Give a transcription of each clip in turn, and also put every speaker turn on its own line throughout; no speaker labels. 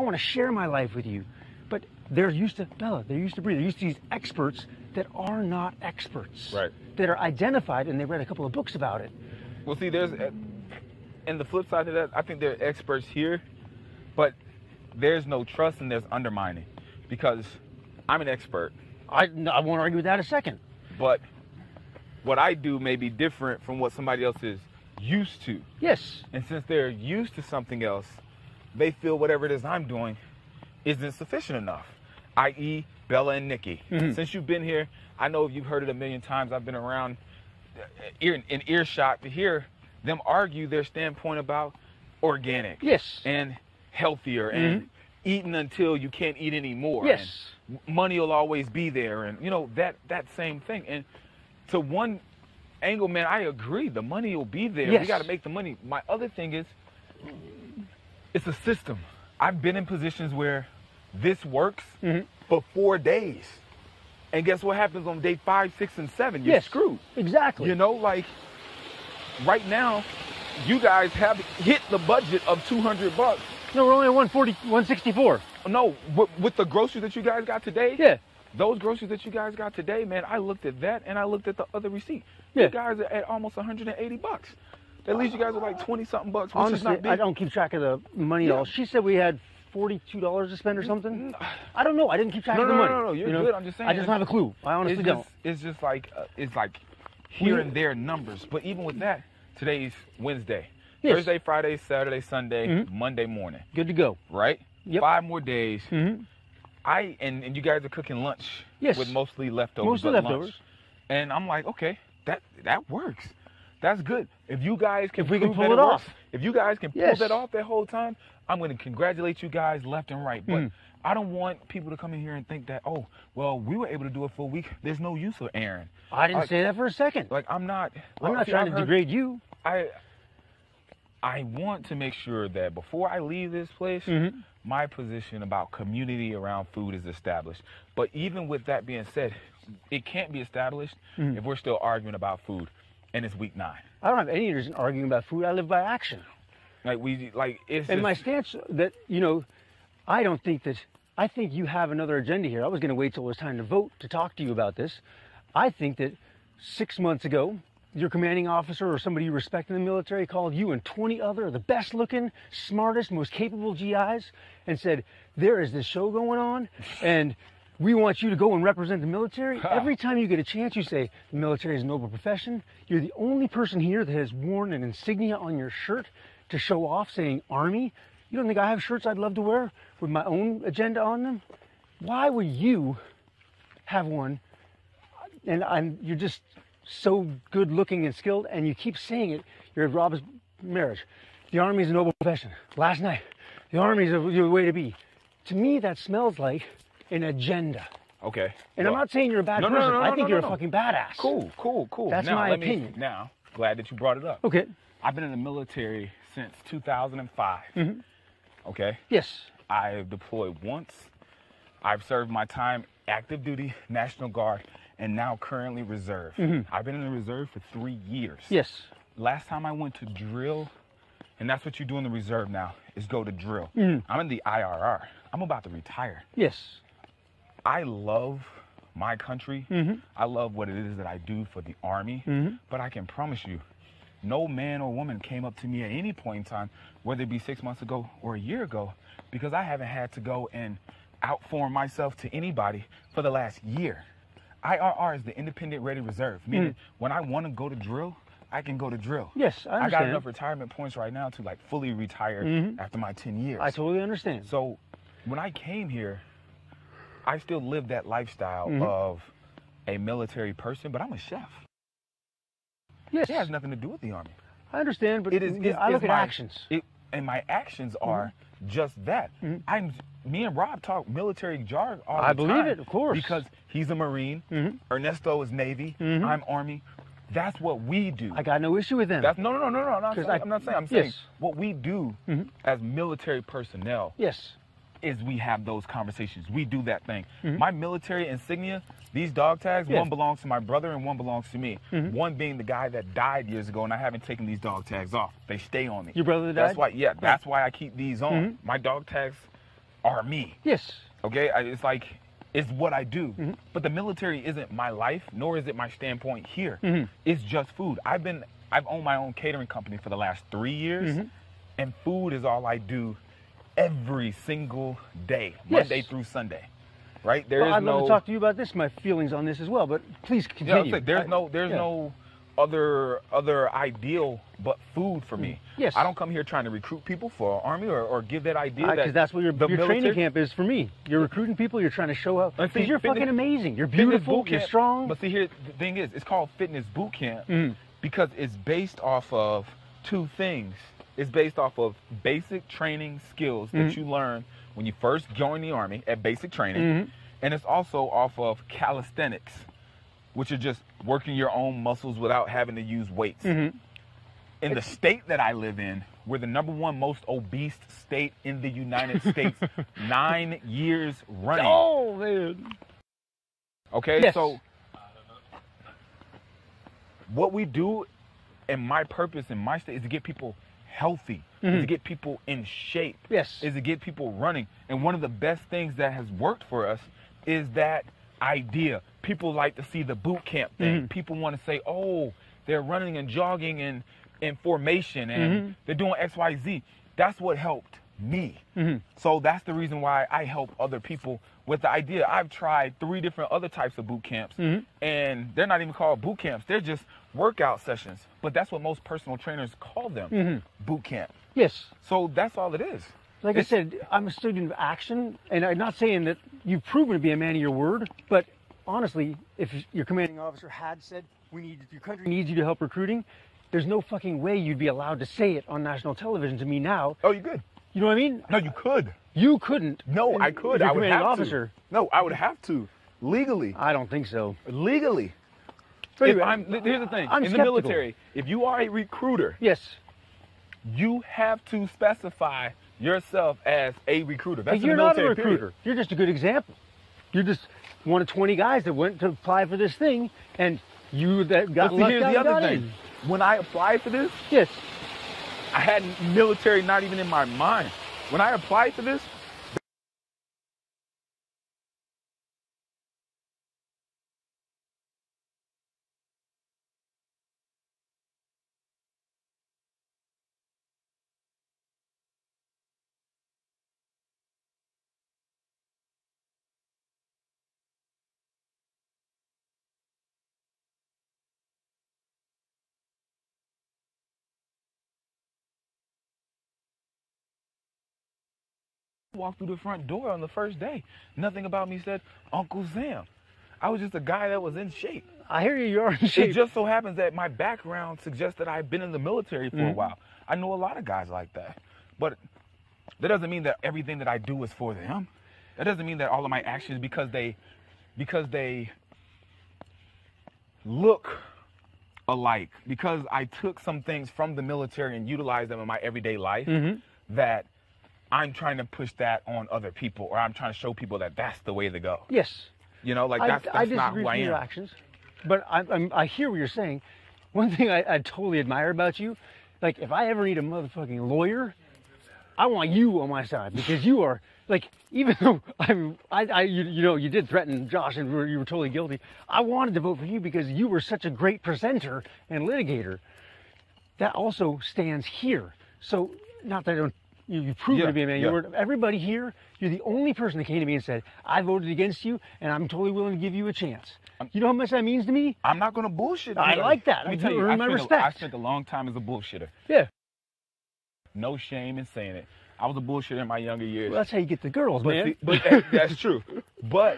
want to share my life with you. But they're used to, Bella, they're used to breathe. They're used to these experts that are not experts.
Right.
That are identified, and they read a couple of books about it.
Well, see, and the flip side of that, I think there are experts here, but there's no trust and there's undermining, because I'm an expert.
I won't argue with that a second.
But what I do may be different from what somebody else is used to.
Yes.
And since they're used to something else, they feel whatever it is I'm doing isn't sufficient enough, i.e. Bella and Nikki.
Mm-hmm.
Since you've been here, I know you've heard it a million times. I've been around in earshot to hear them argue their standpoint about organic.
Yes.
And healthier and eating until you can't eat anymore.
Yes.
And money will always be there, and that same thing. And to one angle, man, I agree. The money will be there.
Yes.
We got to make the money. My other thing is, it's a system. I've been in positions where this works for 4 days. And guess what happens on day 5, 6, and 7? You're screwed.
Exactly.
Like right now, you guys have hit the budget of $200.
No, we're only at 140, 164.
No, with the groceries that you guys got today?
Yeah.
Those groceries that you guys got today, man, I looked at that and I looked at the other receipt.
Yeah.
You guys are at almost $180. That leaves you guys with like 20-something bucks, which
Honestly,
is not big.
I don't keep track of the money at all. She said we had $42 to spend or something. I don't know. I didn't keep track of the money.
No, you're good. I'm just saying.
I just don't have a clue. I honestly don't.
It's just like here and there numbers. But even with that, today's Wednesday.
Yes.
Thursday, Friday, Saturday, Sunday, Monday morning.
Good to go.
Right?
Yep.
5 more days.
Mm-hmm.
And you guys are cooking lunch
Yes.
with mostly leftovers.
Mostly leftovers.
And I'm like, okay, that works. That's good. If you guys can,
If we can
prove
pull
that
it
works,
off.
if you guys can pull
Yes.
that off that whole time, I'm going to congratulate you guys left and right. But I don't want people to come in here and think that, oh, well, we were able to do it for a week. There's no use of Aaron.
I didn't say that for a second.
Like, I'm not
trying to degrade you.
I want to make sure that before I leave this place, my position about community around food is established. But even with that being said, it can't be established if we're still arguing about food and it's week 9.
I don't have any interest in arguing about food. I live by action.
It's
And my stance that, I think you have another agenda here. I was going to wait till it was time to vote to talk to you about this. I think that 6 months ago, your commanding officer or somebody you respect in the military called you and 20 other the best looking, smartest, most capable GIs and said, there is this show going on and we want you to go and represent the military. Every time you get a chance, you say, the military is a noble profession. You're the only person here that has worn an insignia on your shirt to show off saying Army. You don't think I have shirts I'd love to wear with my own agenda on them? Why would you have one? And you're just so good looking and skilled, and you keep saying it. You're at Rob's marriage. The Army is a noble profession. Last night, the Army is the way to be. To me, that smells like an agenda.
Okay.
And I'm not saying you're a bad person. I think you're a fucking badass.
Cool.
That's my opinion.
Now, glad that you brought it up.
Okay.
I've been in the military since 2005. Okay?
Yes.
I've deployed once. I've served my time active duty, National Guard, and now currently reserve. I've been in the reserve for 3 years.
Yes.
Last time I went to drill, and that's what you do in the reserve now, is go to drill. I'm in the IRR. I'm about to retire.
Yes.
I love my country. I love what it is that I do for the Army. But I can promise you, no man or woman came up to me at any point in time, whether it be 6 months ago or a year ago, because I haven't had to go and outform myself to anybody for the last year. IRR is the Independent Ready Reserve, meaning when I want to go to drill, I can go to drill.
Yes, I understand.
I got enough retirement points right now to like fully retire after my 10 years.
I totally understand.
So when I came here, I still live that lifestyle of a military person, but I'm a chef.
Yes.
It has nothing to do with the Army.
I understand, but I look at actions.
And my actions are just that. Me and Rob talk military jargon all the time.
I believe it, of course.
Because he's a Marine, Ernesto is Navy, I'm Army. That's what we do.
I got no issue with them.
No. I'm not saying. I'm saying what we do as military personnel.
Yes.
Is we have those conversations. We do that thing. My military insignia, these dog tags, one belongs to my brother and one belongs to me. One being the guy that died years ago, and I haven't taken these dog tags off. They stay on me.
Your brother that died?
That's why I keep these on. My dog tags are me.
Yes.
Okay, it's like, it's what I do. But the military isn't my life, nor is it my standpoint here. It's just food. I've owned my own catering company for the last 3 years, and food is all I do every single day, Monday through Sunday. Right?
I'd love to talk to you about this, my feelings on this as well, but please continue.
Yeah, there's no other ideal but food for me.
Yes.
I don't come here trying to recruit people for an army or give that idea
because that's what your training camp is for me. You're recruiting people, you're trying to show up. Because you're fucking amazing. You're beautiful, you're strong.
But see, here, the thing is, it's called fitness boot camp because it's based off of two things. It's based off of basic training skills that you learn when you first join the Army at basic training. And it's also off of calisthenics, which are just working your own muscles without having to use weights. In the state that I live in, we're the #1 most obese state in the United States, 9 years running.
Oh, man.
Okay,
yes.
So what we do, and my purpose in my state, is to get people healthy, is to get people in shape,
yes,
is to get people running. And one of the best things that has worked for us is that idea. People like to see the boot camp thing. People want to say, oh, they're running and jogging in formation and they're doing XYZ. That's what helped me. So that's the reason why I help other people with the idea. I've tried 3 different other types of boot camps, and they're not even called boot camps. They're just workout sessions. But that's what most personal trainers call them, boot camp.
Yes.
So that's all it is.
Like I said, I'm a student of action, and I'm not saying that you've proven to be a man of your word, but honestly, if your commanding officer had said, your country needs you to help recruiting, there's no fucking way you'd be allowed to say it on national television to me now.
Oh, you could.
You know what I mean?
No, you could.
You couldn't.
No, I could. I would have
officer.
to. No, I would have to. Legally.
I don't think so.
Legally.
Anyway,
here's the thing.
I'm
in
skeptical.
The military, if you are a recruiter,
yes,
you have to specify yourself as a recruiter. That's
but you're not a recruiter.
Period.
You're just a good example. You're just one of 20 guys that went to apply for this thing, and you that got lucky.
Here's the other thing. When I applied for this,
yes,
I had military not even in my mind. When I applied for this, walked through the front door on the first day. Nothing about me said Uncle Sam. I was just a guy that was in shape.
I hear you. You're in shape.
It just so happens that my background suggests that I've been in the military for a while. I know a lot of guys like that. But that doesn't mean that everything that I do is for them. That doesn't mean that all of my actions, because they look alike, because I took some things from the military and utilized them in my everyday life, that I'm trying to push that on other people, or I'm trying to show people that that's the way to go.
Yes.
You know, like that's not who I am.
Your actions, but I hear what you're saying. One thing I totally admire about you, like if I ever need a motherfucking lawyer, I want you on my side, because you are like, even though you did threaten Josh and you were totally guilty, I wanted to vote for you because you were such a great presenter and litigator. That also stands here. So not that I don't. You've proven to be a man of your word. Everybody here, you're the only person that came to me and said, I voted against you, and I'm totally willing to give you a chance. You know how much that means to me?
I'm not going to bullshit.
I like that.
Let me tell you,
earn my respect.
I spent a long time as a bullshitter.
Yeah.
No shame in saying it. I was a bullshitter in my younger years.
Well, that's how you get the girls, man.
But that's true. But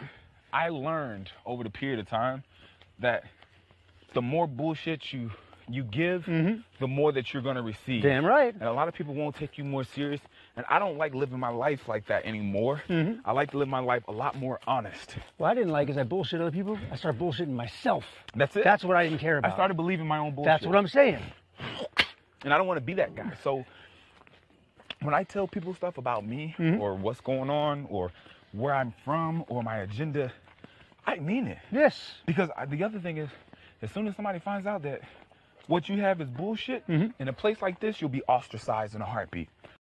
I learned over the period of time that the more bullshit you give, the more that you're going to receive.
Damn right.
And a lot of people won't take you more serious. And I don't like living my life like that anymore. I like to live my life a lot more honest.
What I didn't like is I bullshit other people. I started bullshitting myself.
That's it.
That's what I didn't care about.
I started believing my own bullshit.
That's what I'm saying.
And I don't want to be that guy. So when I tell people stuff about me or what's going on or where I'm from or my agenda, I mean it.
Yes.
Because the other thing is, as soon as somebody finds out that what you have is bullshit, in a place like this, you'll be ostracized in a heartbeat.